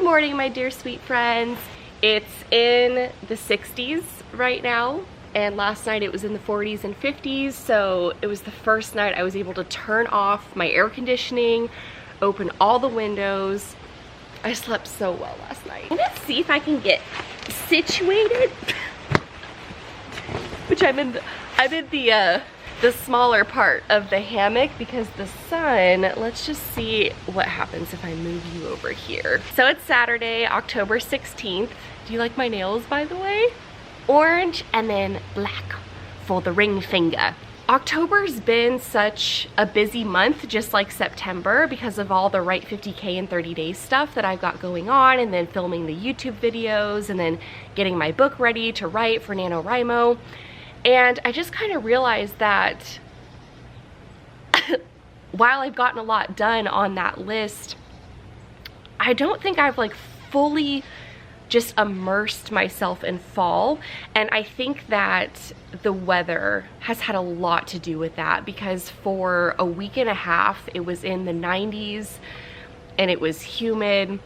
morning, my dear sweet friends. It's in the 60s right now, and last night it was in the 40s and 50s, so it was the first night I was able to turn off my air conditioning, open all the windows. I slept so well last night. Let's see if I can get situated. Which I'm in the smaller part of the hammock because the sun, let's just see what happens if I move you over here. So it's Saturday, October 16th. Do you like my nails, by the way? Orange and then black for the ring finger. October's been such a busy month, just like September, because of all the Write 50K in 30 days stuff that I've got going on, and then filming the YouTube videos, and then getting my book ready to write for NaNoWriMo. And I just kind of realized that while I've gotten a lot done on that list, I don't think I've like fully just immersed myself in fall. And I think that the weather has had a lot to do with that, because for a week and a half it was in the 90s and it was humid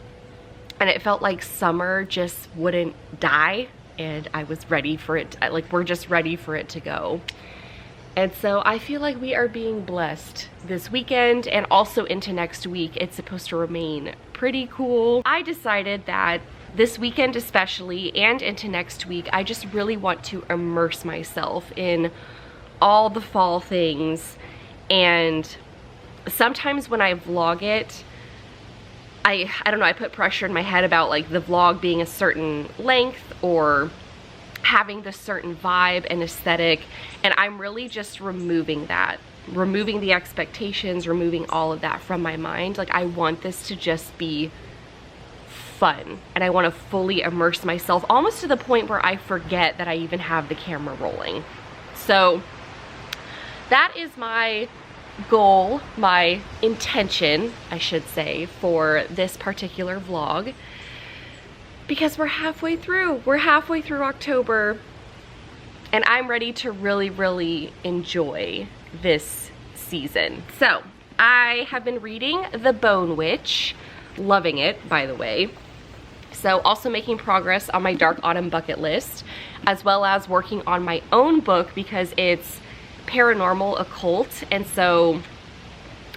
and it felt like summer just wouldn't die, and I was ready for it, like we're just ready for it to go. And so I feel like we are being blessed this weekend and also into next week. It's supposed to remain pretty cool. I decided that this weekend especially and into next week, I just really want to immerse myself in all the fall things. And sometimes when I vlog it, I don't know, I put pressure in my head about like the vlog being a certain length or having this certain vibe and aesthetic, and I'm really just removing that, removing the expectations, removing all of that from my mind. Like, I want this to just be fun, and I want to fully immerse myself, almost to the point where I forget that I even have the camera rolling. So that is my goal, my intention, I should say, for this particular vlog, because we're halfway through. We're halfway through October, and I'm ready to really enjoy this season. So I have been reading The Bone Witch, loving it, by the way. So also making progress on my Dark Autumn bucket list, as well as working on my own book because it's paranormal occult, and so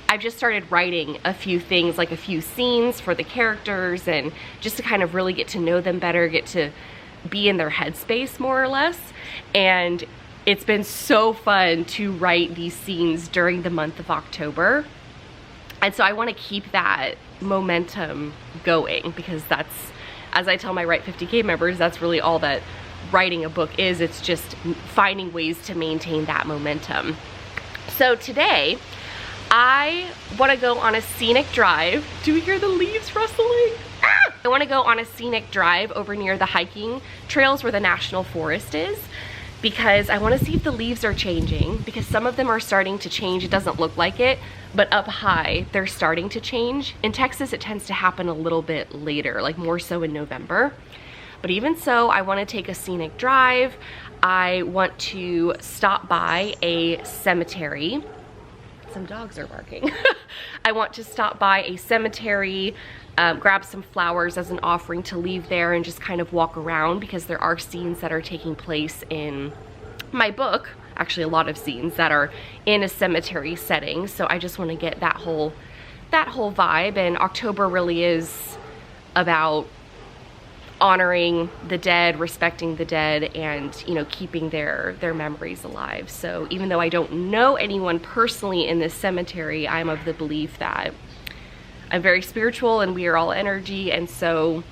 I've just started writing a few things, like a few scenes for the characters, and just to kind of really get to know them better, get to be in their headspace more or less. And it's been so fun to write these scenes during the month of October, and so I want to keep that momentum going, because that's, as I tell my Write 50K members, that's really all that writing a book is. It's just finding ways to maintain that momentum. So today I want to go on a scenic drive. Do you hear the leaves rustling? Ah! I want to go on a scenic drive over near the hiking trails where the national forest is, because I want to see if the leaves are changing, because some of them are starting to change. It doesn't look like it, but up high they're starting to change. In Texas it tends to happen a little bit later, like more so in November. But even so, I want to take a scenic drive. I want to stop by a cemetery. Some dogs are barking. I want to stop by a cemetery, grab some flowers as an offering to leave there, and just kind of walk around, because there are scenes that are taking place in my book. Actually, a lot of scenes that are in a cemetery setting. So I just want to get that whole vibe. And October really is about honoring the dead, respecting the dead, and, you know, keeping their memories alive. So even though I don't know anyone personally in this cemetery, I'm of the belief that I'm very spiritual and we are all energy, and so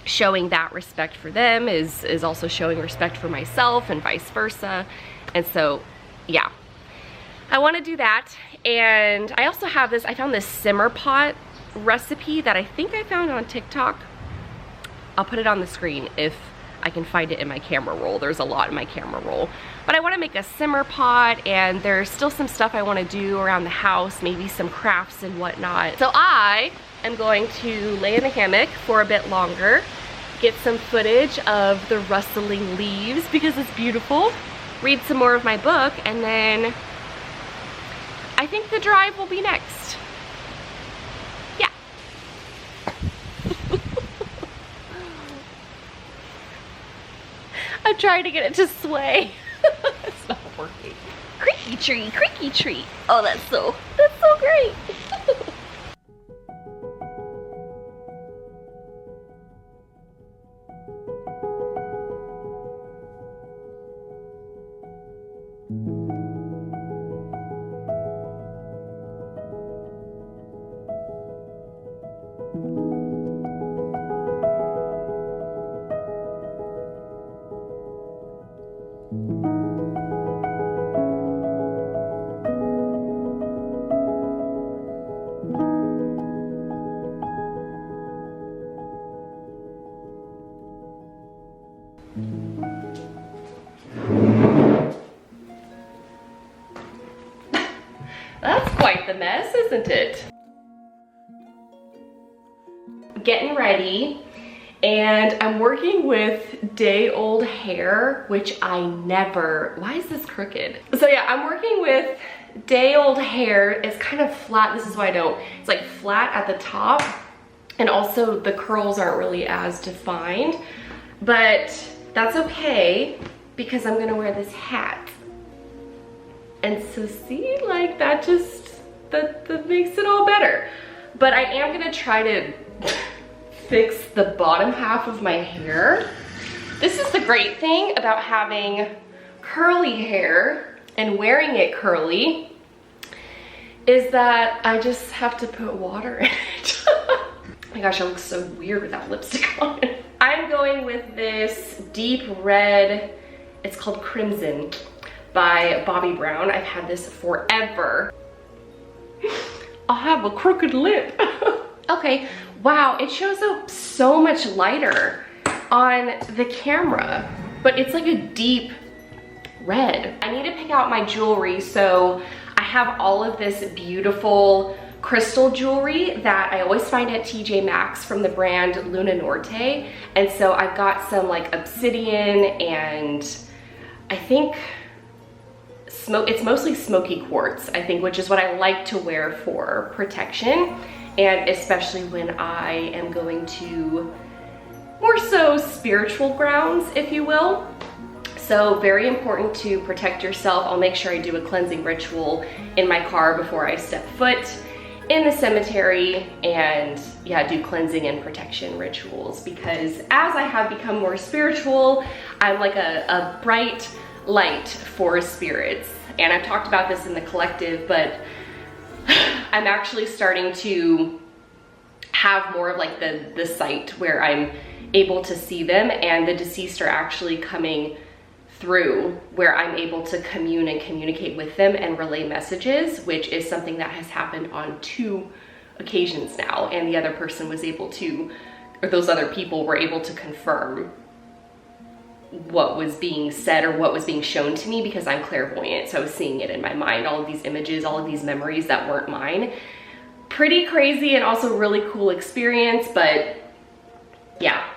showing that respect for them is also showing respect for myself, and vice versa. And so yeah, I want to do that. And I also have this, I found this simmer pot recipe that I think I found on TikTok. I'll put it on the screen if I can find it in my camera roll. There's a lot in my camera roll. But I want to make a simmer pot, and there's still some stuff I want to do around the house, maybe some crafts and whatnot. So I am going to lay in the hammock for a bit longer, get some footage of the rustling leaves because it's beautiful, read some more of my book, and then I think the drive will be next. Yeah. I'm trying to get it to sway. It's not working. Creaky tree, creaky tree. Oh, that's so great. That's quite the mess, isn't it? Getting ready, and I'm working with day-old hair, which I never, why is this crooked? So yeah, I'm working with day-old hair. It's kind of flat, this is why I don't, it's like flat at the top, and also the curls aren't really as defined, but that's okay because I'm gonna wear this hat. And so see, like that just, that makes it all better. But I am gonna try to fix the bottom half of my hair. This is the great thing about having curly hair and wearing it curly, is that I just have to put water in it. Oh my gosh, I look so weird without lipstick on. I'm going with this deep red, it's called Crimson, by Bobbi Brown. I've had this forever. I have a crooked lip. Okay, wow, it shows up so much lighter on the camera, but it's like a deep red. I need to pick out my jewelry, so I have all of this beautiful crystal jewelry that I always find at TJ Maxx from the brand Luna Norte. And so I've got some like obsidian, and I think it's mostly smoky quartz, I think, which is what I like to wear for protection, and especially when I am going to more so spiritual grounds, if you will. So very important to protect yourself. I'll make sure I do a cleansing ritual in my car before I step foot in the cemetery, and yeah, do cleansing and protection rituals, because as I have become more spiritual, I'm like a bright light for spirits. And I've talked about this in the collective, but I'm actually starting to have more of like the sight where I'm able to see them, and the deceased are actually coming through, where I'm able to commune and communicate with them and relay messages, which is something that has happened on 2 occasions now, and the other person was able to, or those other people were able to confirm what was being said or what was being shown to me, because I'm clairvoyant, so I was seeing it in my mind, all of these images, all of these memories that weren't mine. Pretty crazy and also really cool experience, but yeah,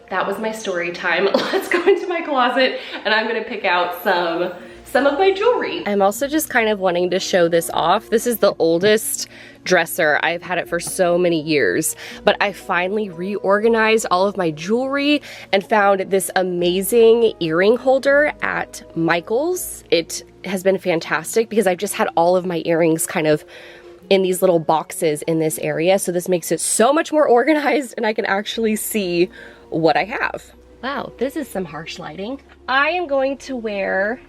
that was my story time. Let's go into my closet and I'm gonna pick out some of my jewelry. I'm also just kind of wanting to show this off. This is the oldest dresser. I've had it for so many years, but I finally reorganized all of my jewelry and found this amazing earring holder at Michael's. It has been fantastic because I've just had all of my earrings kind of in these little boxes in this area. So this makes it so much more organized, and I can actually see what I have. Wow, this is some harsh lighting. I am going to wear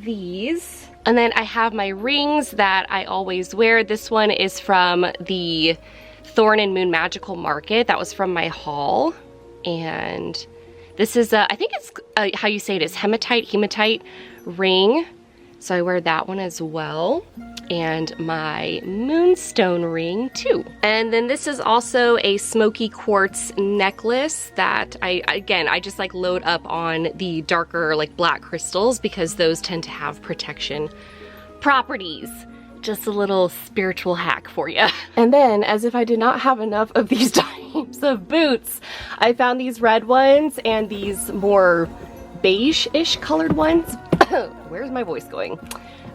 these. And then I have my rings that I always wear. This one is from the Thorn and Moon Magical Market. That was from my haul. And this is, I think it's how you say it is, hematite ring. So I wear that one as well. And my moonstone ring too. And then this is also a smoky quartz necklace that I just like load up on the darker like black crystals, because those tend to have protection properties. Just a little spiritual hack for you. And then, as if I did not have enough of these types of boots, I found these red ones and these more beige-ish colored ones. Where's my voice going?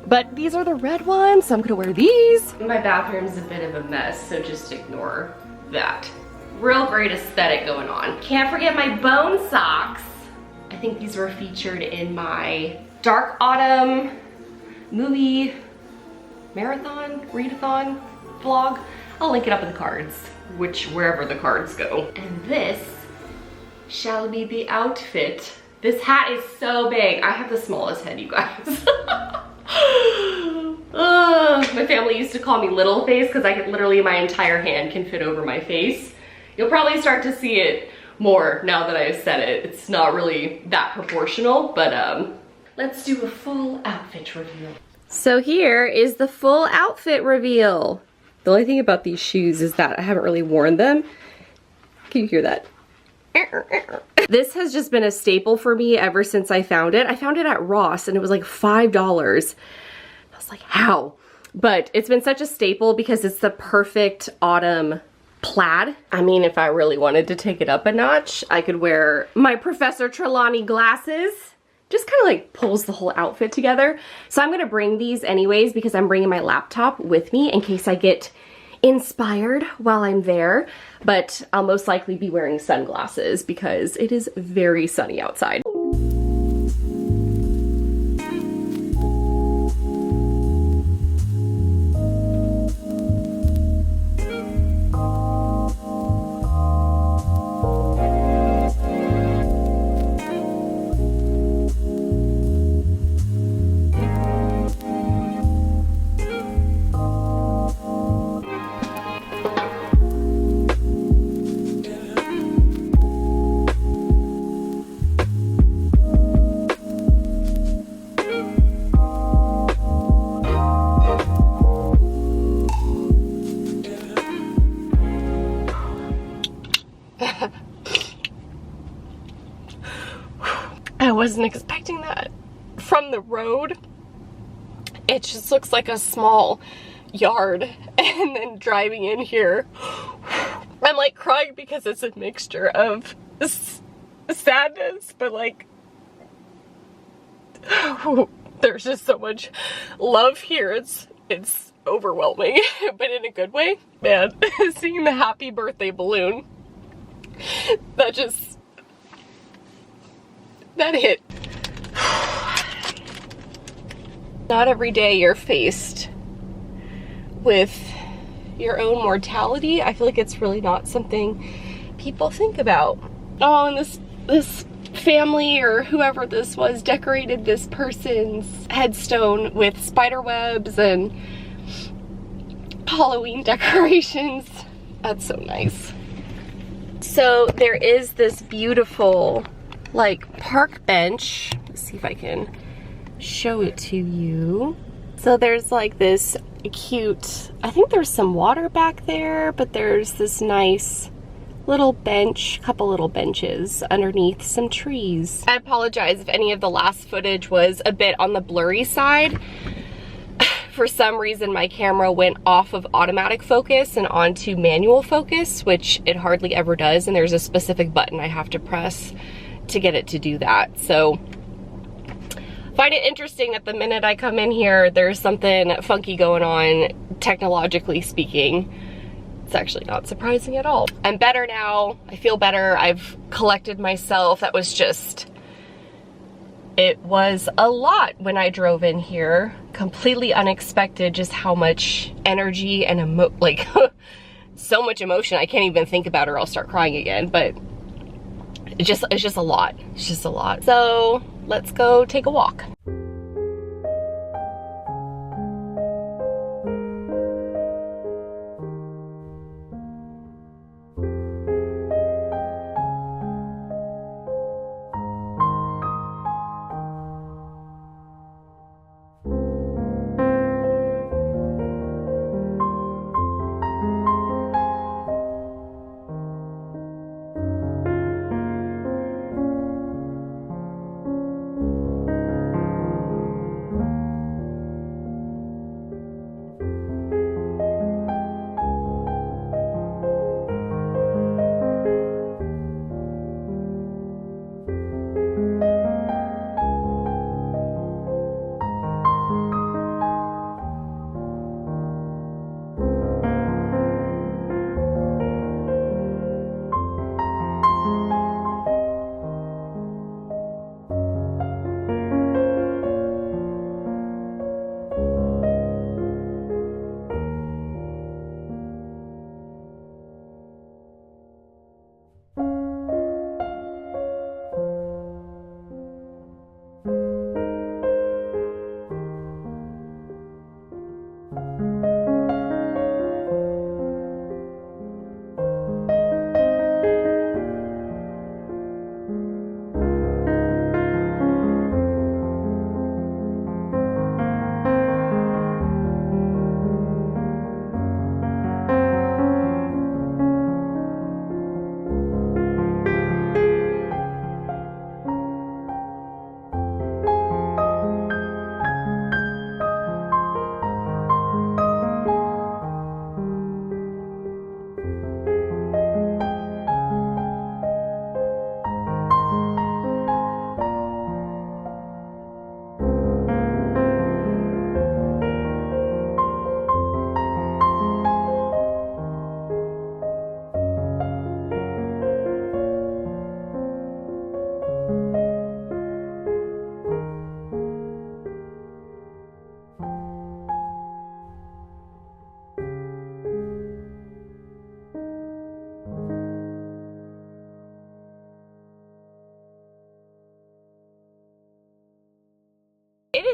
But these are the red ones, so I'm gonna wear these. My bathroom's a bit of a mess, so just ignore that. Real great aesthetic going on. Can't forget my bone socks. I think these were featured in my Dark Autumn movie marathon, readathon vlog. I'll link it up in the cards, wherever the cards go. And this shall be the outfit. This hat is so big. I have the smallest head, you guys. My family used to call me Little Face because I could literally, my entire hand can fit over my face. You'll probably start to see it more now that I've said it. It's not really that proportional, but let's do a full outfit reveal. So here is the full outfit reveal. The only thing about these shoes is that I haven't really worn them. Can you hear that? This has just been a staple for me ever since I found it. I found it at Ross and it was like $5. I was like, how? But it's been such a staple because it's the perfect autumn plaid. I mean, if I really wanted to take it up a notch, I could wear my Professor Trelawney glasses. Just kind of like pulls the whole outfit together. So I'm gonna bring these anyways because I'm bringing my laptop with me in case I get inspired while I'm there. But I'll most likely be wearing sunglasses because it is very sunny outside. I wasn't expecting that from the road. It just looks like a small yard, and then driving in here, I'm like crying because it's a mixture of sadness, but like, there's just so much love here. It's overwhelming, but in a good way. Man, seeing the happy birthday balloon, that hit. Not every day you're faced with your own mortality. I feel like it's really not something people think about. Oh, and this family or whoever this was decorated this person's headstone with spider webs and Halloween decorations. That's so nice. So there is this beautiful like park bench. Let's see if I can show it to you. So there's like this cute, I think there's some water back there, but there's this nice little bench, couple little benches underneath some trees. I apologize if any of the last footage was a bit on the blurry side. For some reason my camera went off of automatic focus and onto manual focus, which it hardly ever does, and there's a specific button I have to press to get it to do that. So find it interesting that the minute I come in here there's something funky going on, technologically speaking. It's actually not surprising at all. I'm better now. I feel better. I've collected myself. That was just, it was a lot when I drove in here. Completely unexpected just how much energy and like so much emotion. I can't even think about it or I'll start crying again, but it's just a lot. It's just a lot. So let's go take a walk.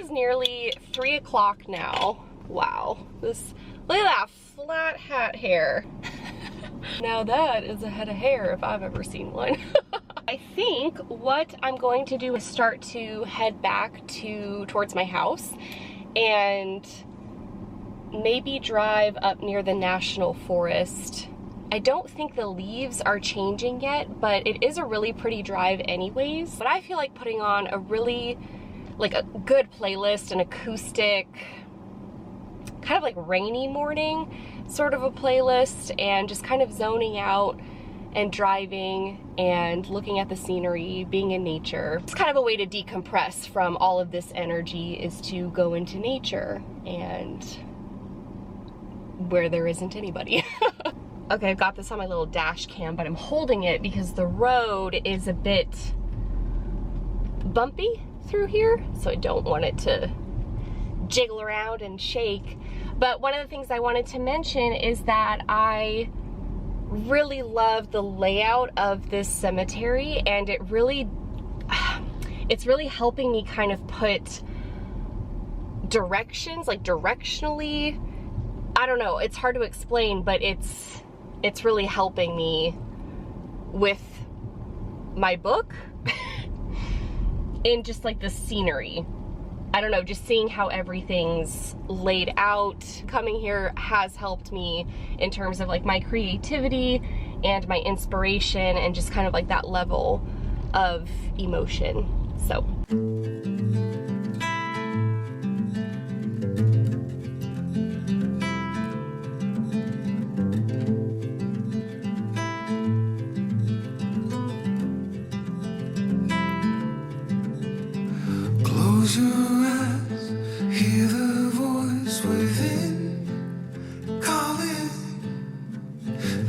is nearly 3 o'clock now. Wow, look at that flat hat hair. Now that is a head of hair if I've ever seen one. I think what I'm going to do is start to head back towards my house and maybe drive up near the National Forest. I don't think the leaves are changing yet, but it is a really pretty drive anyways. But I feel like putting on a really, like a good playlist, an acoustic, kind of like rainy morning sort of a playlist, and just kind of zoning out and driving and looking at the scenery, being in nature. It's kind of a way to decompress from all of this energy, is to go into nature and where there isn't anybody. Okay, I've got this on my little dash cam, but I'm holding it because the road is a bit bumpy through here, so I don't want it to jiggle around and shake. But one of the things I wanted to mention is that I really love the layout of this cemetery, and it's really helping me kind of put directions, like directionally, I don't know, it's hard to explain, but it's really helping me with my book in just like the scenery. I don't know, just seeing how everything's laid out. Coming here has helped me in terms of like my creativity and my inspiration and just kind of like that level of emotion. So. Close your eyes, hear the voice within, calling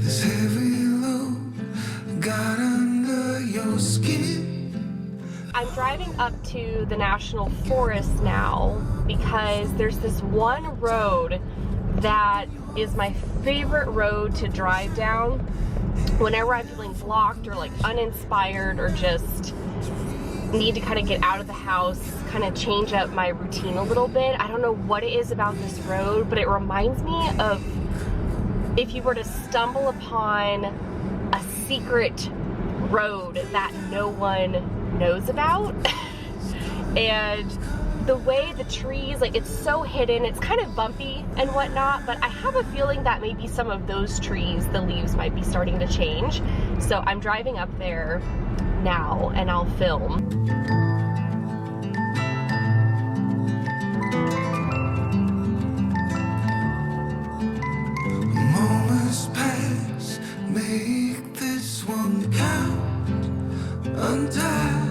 this heavy load got under your skin. I'm driving up to the National Forest now because there's this one road that is my favorite road to drive down whenever I'm feeling blocked or like uninspired or just need to kind of get out of the house, kind of change up my routine a little bit. I don't know what it is about this road, but it reminds me of if you were to stumble upon a secret road that no one knows about. And the way the trees, like it's so hidden, it's kind of bumpy and whatnot, but I have a feeling that maybe some of those trees, the leaves might be starting to change. So I'm driving up there now and I'll film. Moments pass, make this one count. Untie,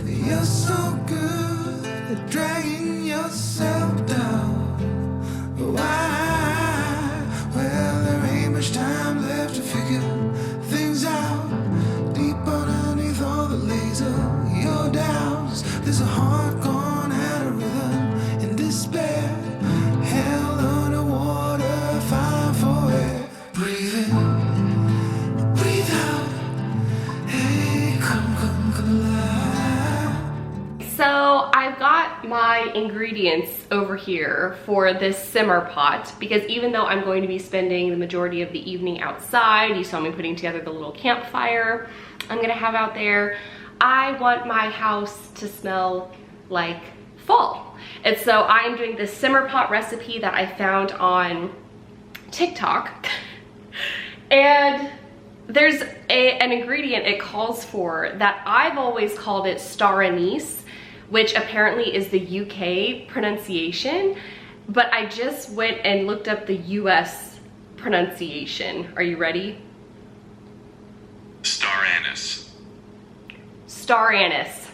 you're so good at dragging yourself down. Why? Well, there ain't much time left to figure things out. Deep underneath all the laser, your doubts, there's a heart gone out of rhythm in despair. Hell underwater, fine for air. Breathe in, breathe out. Hey, come alive. So I've got my ingredients over here for this simmer pot, because even though I'm going to be spending the majority of the evening outside, you saw me putting together the little campfire I'm gonna have out there, I want my house to smell like fall. And so I'm doing this simmer pot recipe that I found on TikTok. And there's an ingredient it calls for that I've always called it star anise, which apparently is the UK pronunciation, but I just went and looked up the US pronunciation. Are you ready? Star anise. Star anise.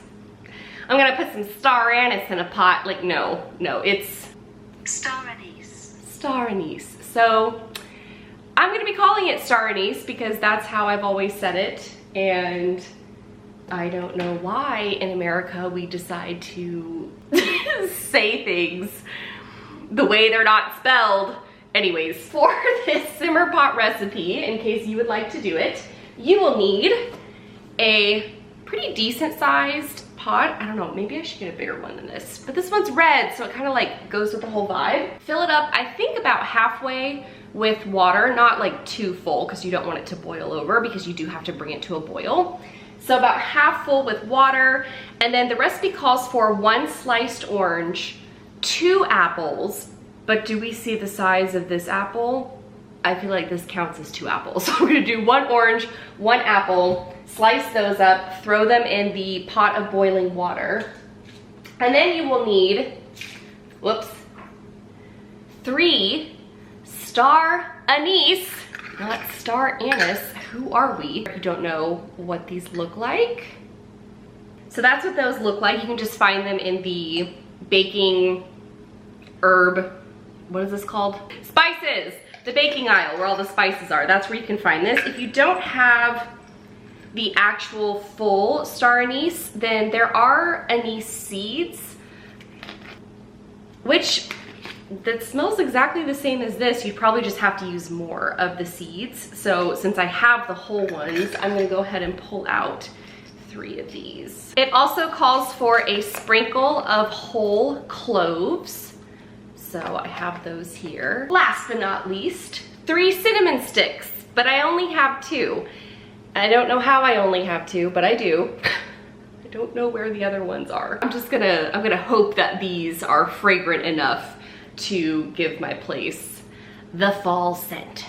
I'm gonna put some star anise in a pot. Like, no, it's Star anise. star anise. So I'm gonna be calling it star anise because that's how I've always said it. And I don't know why in America we decide to say things the way they're not spelled. Anyways, for this simmer pot recipe, in case you would like to do it, you will need a pretty decent sized pot pot. I don't know, maybe I should get a bigger one than this, but this one's red, so it kind of like goes with the whole vibe. Fill it up, I think about halfway with water, not like too full because you don't want it to boil over because you do have to bring it to a boil. So about half full with water, and then the recipe calls for 1 sliced orange, 2 apples, but do we see the size of this apple? I feel like this counts as 2 apples. So we're gonna do 1 orange, 1 apple, slice those up, throw them in the pot of boiling water. And then you will need, whoops, 3 star anise, not star anise. Who are we? If you don't know what these look like. So that's what those look like. You can just find them in the baking herb, what is this called? Spices, the baking aisle where all the spices are. That's where you can find this. If you don't have the actual full star anise, then there are anise seeds, which that smells exactly the same as this. You'd probably just have to use more of the seeds. So since I have the whole ones, I'm gonna go ahead and pull out 3 of these. It also calls for a sprinkle of whole cloves. So I have those here. Last but not least, 3 cinnamon sticks, but I only have 2. I don't know how I only have 2, but I do. I don't know where the other ones are. I'm gonna hope that these are fragrant enough to give my place the fall scent.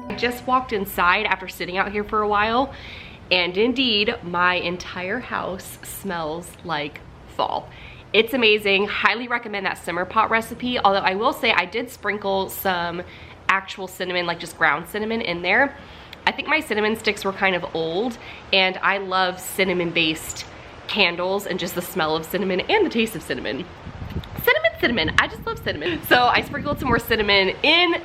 I just walked inside after sitting out here for a while, and indeed my entire house smells like fall. It's amazing. Highly recommend that simmer pot recipe, although I will say I did sprinkle some actual cinnamon, like just ground cinnamon in there. I think my cinnamon sticks were kind of old, and I love cinnamon based candles and just the smell of cinnamon and the taste of cinnamon. Cinnamon, I just love cinnamon. So I sprinkled some more cinnamon in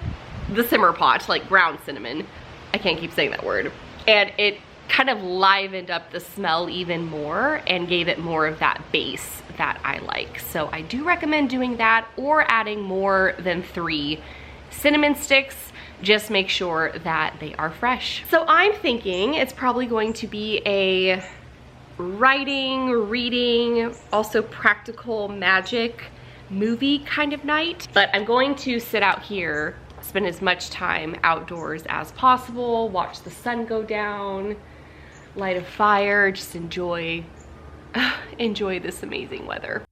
the simmer pot, like ground cinnamon. I can't keep saying that word. And it kind of livened up the smell even more and gave it more of that base that I like. So I do recommend doing that, or adding more than 3 cinnamon sticks. Just make sure that they are fresh. So I'm thinking it's probably going to be a writing, reading, also practical magic movie kind of night. But I'm going to sit out here, spend as much time outdoors as possible, watch the sun go down, light a fire, just enjoy this amazing weather.